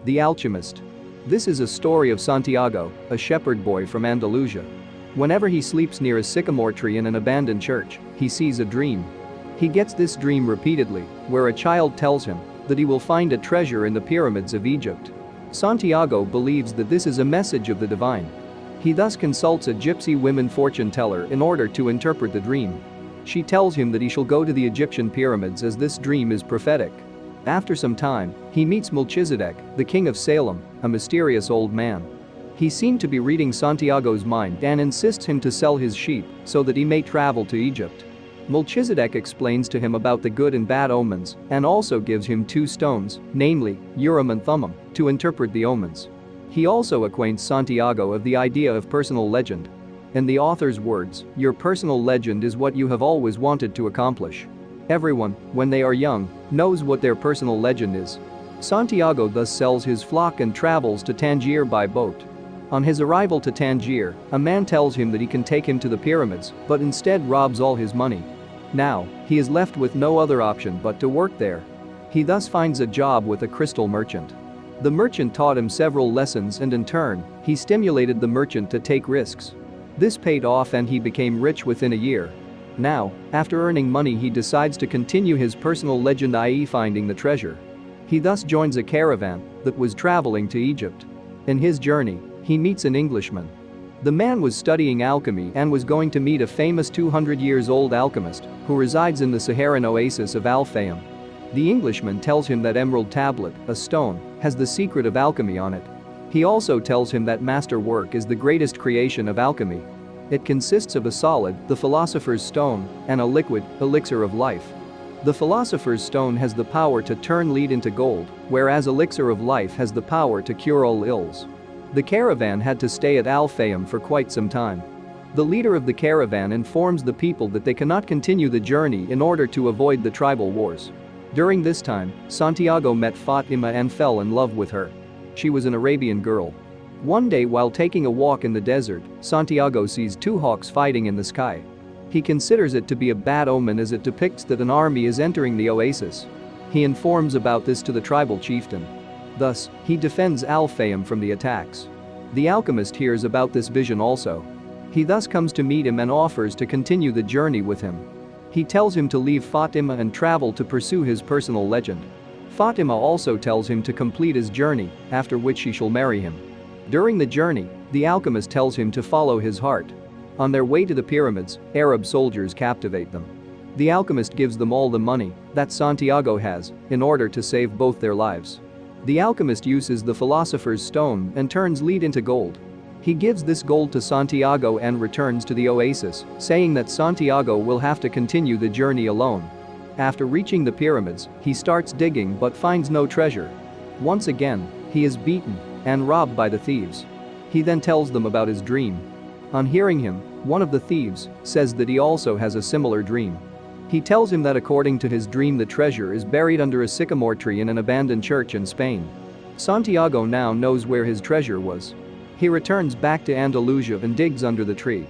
The Alchemist. This is a story of Santiago, a shepherd boy from Andalusia. Whenever he sleeps near a sycamore tree in an abandoned church, he sees a dream. He gets this dream repeatedly, where a child tells him that he will find a treasure in the pyramids of Egypt. Santiago believes that this is a message of the divine. He thus consults a Gypsy woman fortune teller in order to interpret the dream. She tells him that he shall go to the Egyptian pyramids as this dream is prophetic. After some time, he meets Melchizedek, the king of Salem, a mysterious old man. He seemed to be reading Santiago's mind and insists him to sell his sheep so that he may travel to Egypt. Melchizedek explains to him about the good and bad omens and also gives him 2 stones, namely, Urim and Thummim, to interpret the omens. He also acquaints Santiago of the idea of personal legend. In the author's words, your personal legend is what you have always wanted to accomplish. Everyone, when they are young, knows what their personal legend is. Santiago thus sells his flock and travels to Tangier by boat. On his arrival to Tangier, a man tells him that he can take him to the pyramids, but instead robs all his money. Now, he is left with no other option but to work there. He thus finds a job with a crystal merchant. The merchant taught him several lessons and in turn, he stimulated the merchant to take risks. This paid off and he became rich within a year. Now, after earning money, he decides to continue his personal legend, i.e. finding the treasure. He thus joins a caravan that was traveling to Egypt. In his journey, he meets an Englishman. The man was studying alchemy and was going to meet a famous 200-year-old alchemist who resides in the Saharan oasis of Al-Fayum. The Englishman tells him that emerald tablet, a stone, has the secret of alchemy on it. He also tells him that master work is the greatest creation of alchemy. It consists of a solid, the philosopher's stone, and a liquid, elixir of life. The philosopher's stone has the power to turn lead into gold, whereas elixir of life has the power to cure all ills. The caravan had to stay at Al-Fayum for quite some time. The leader of the caravan informs the people that they cannot continue the journey in order to avoid the tribal wars. During this time, Santiago met Fatima and fell in love with her. She was an Arabian girl. One day while taking a walk in the desert, Santiago sees 2 hawks fighting in the sky. He considers it to be a bad omen as it depicts that an army is entering the oasis. He informs about this to the tribal chieftain. Thus, he defends Al-Fayum from the attacks. The alchemist hears about this vision also. He thus comes to meet him and offers to continue the journey with him. He tells him to leave Fatima and travel to pursue his personal legend. Fatima also tells him to complete his journey, after which she shall marry him. During the journey, the alchemist tells him to follow his heart. On their way to the pyramids, Arab soldiers captivate them. The alchemist gives them all the money that Santiago has in order to save both their lives. The alchemist uses the philosopher's stone and turns lead into gold. He gives this gold to Santiago and returns to the oasis, saying that Santiago will have to continue the journey alone. After reaching the pyramids, he starts digging but finds no treasure. Once again, he is beaten and robbed by the thieves. He then tells them about his dream. On hearing him, one of the thieves says that he also has a similar dream. He tells him that according to his dream the treasure is buried under a sycamore tree in an abandoned church in Spain. Santiago now knows where his treasure was. He returns back to Andalusia and digs under the tree.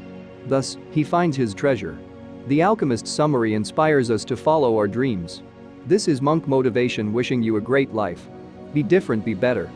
Thus, he finds his treasure. The Alchemist's summary inspires us to follow our dreams. This is Monk Motivation wishing you a great life. Be different, be better.